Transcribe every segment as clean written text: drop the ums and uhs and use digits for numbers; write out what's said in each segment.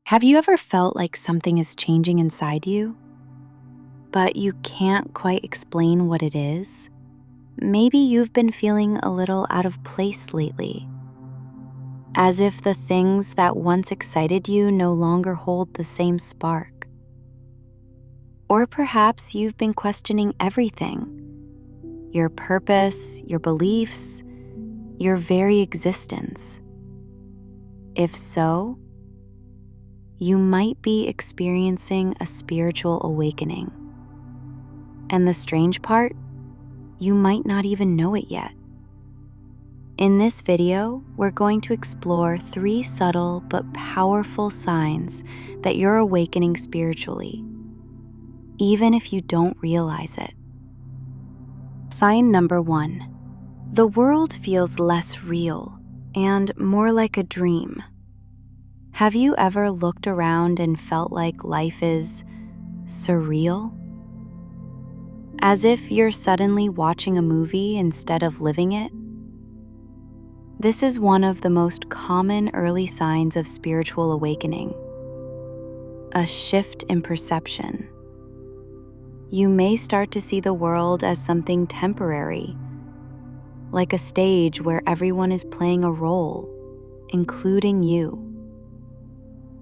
Have you ever felt like something is changing inside you, but you can't quite explain what it is? Maybe you've been feeling a little out of place lately, as if the things that once excited you no longer hold the same spark. Or perhaps you've been questioning everything: your purpose, your beliefs, your very existence. If so, you might be experiencing a spiritual awakening. And the strange part, you might not even know it yet. In this video, we're going to explore 3 subtle but powerful signs that you're awakening spiritually, even if you don't realize it. Sign number 1. The world feels less real and more like a dream. Have you ever looked around and felt like life is surreal? As if you're suddenly watching a movie instead of living it? This is one of the most common early signs of spiritual awakening, a shift in perception. You may start to see the world as something temporary, like a stage where everyone is playing a role, including you.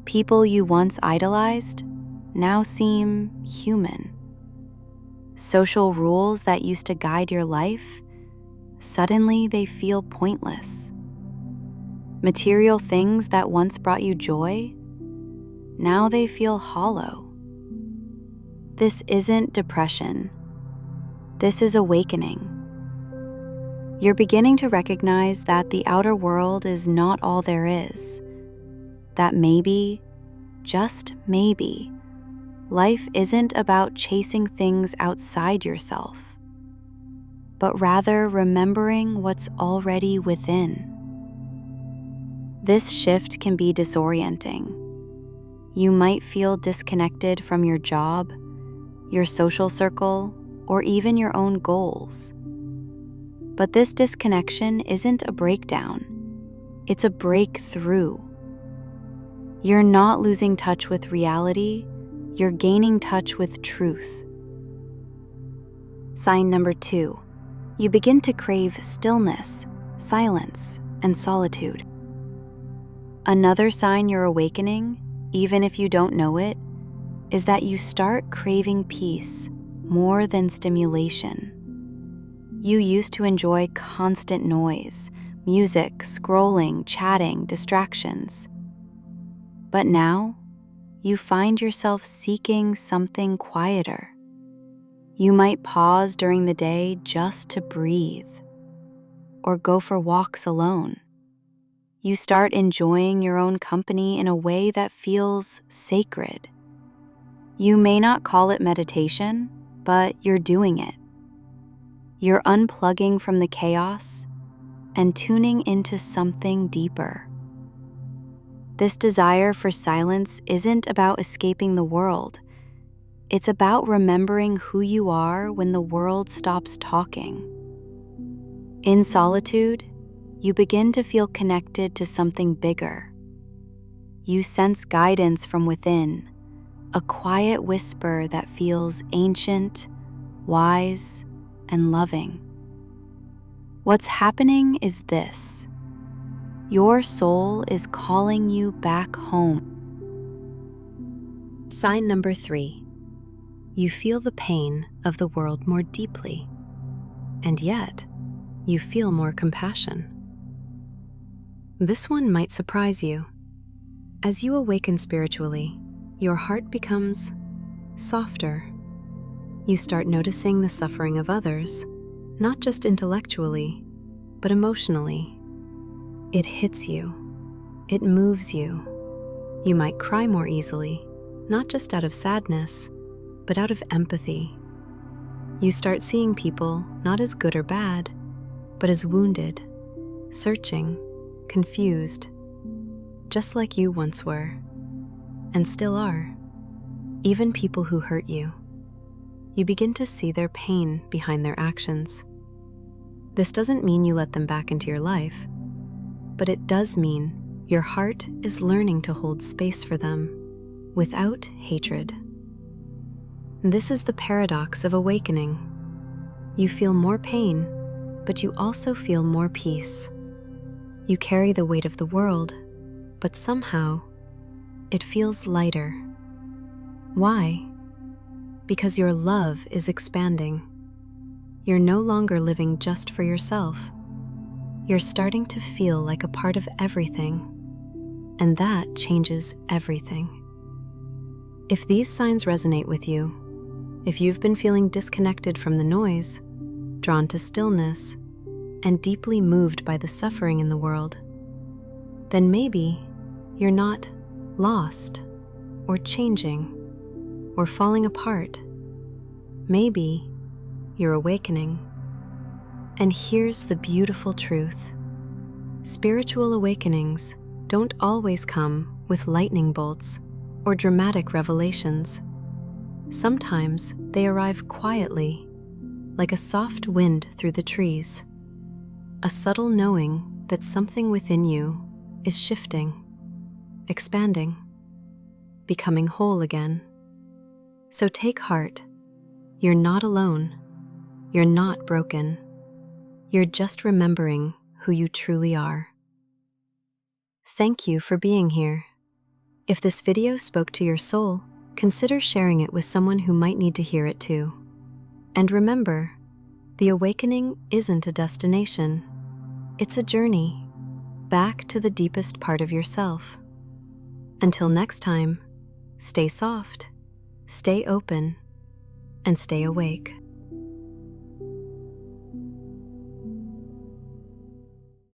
People you once idolized now seem human. Social rules that used to guide your life, suddenly they feel pointless. Material things that once brought you joy, now they feel hollow. This isn't depression. This is awakening. You're beginning to recognize that the outer world is not all there is. That maybe, just maybe, life isn't about chasing things outside yourself, but rather remembering what's already within. This shift can be disorienting. You might feel disconnected from your job, your social circle, or even your own goals. But this disconnection isn't a breakdown, it's a breakthrough. You're not losing touch with reality, you're gaining touch with truth. Sign number 2. You begin to crave stillness, silence, and solitude. Another sign you're awakening, even if you don't know it, is that you start craving peace more than stimulation. You used to enjoy constant noise, music, scrolling, chatting, distractions. But now, you find yourself seeking something quieter. You might pause during the day just to breathe, or go for walks alone. You start enjoying your own company in a way that feels sacred. You may not call it meditation, but you're doing it. You're unplugging from the chaos and tuning into something deeper. This desire for silence isn't about escaping the world. It's about remembering who you are when the world stops talking. In solitude, you begin to feel connected to something bigger. You sense guidance from within, a quiet whisper that feels ancient, wise, and loving. What's happening is this: your soul is calling you back home. Sign number 3. You feel the pain of the world more deeply, and yet you feel more compassion. This one might surprise you. As you awaken spiritually, your heart becomes softer. You start noticing the suffering of others, not just intellectually, but emotionally. It hits you. It moves you. You might cry more easily, not just out of sadness, but out of empathy. You start seeing people not as good or bad, but as wounded, searching, confused, just like you once were, and still are. Even people who hurt you. You begin to see their pain behind their actions. This doesn't mean you let them back into your life, but it does mean Your heart is learning to hold space for them without hatred. This is the paradox of awakening. You feel more pain, but you also feel more peace. You carry the weight of the world, but somehow it feels lighter. Why? Because your love is expanding. You're no longer living just for yourself. You're starting to feel like a part of everything, and that changes everything. If these signs resonate with you, if you've been feeling disconnected from the noise, drawn to stillness, and deeply moved by the suffering in the world, then maybe you're not lost or changing or falling apart. Maybe you're awakening. And here's the beautiful truth. Spiritual awakenings don't always come with lightning bolts or dramatic revelations. Sometimes they arrive quietly, like a soft wind through the trees, a subtle knowing that something within you is shifting, expanding, becoming whole again. So take heart. You're not alone. You're not broken. You're just remembering who you truly are. Thank you for being here. If this video spoke to your soul, consider sharing it with someone who might need to hear it too. And remember, the awakening isn't a destination. It's a journey back to the deepest part of yourself. Until next time, stay soft, stay open, and stay awake.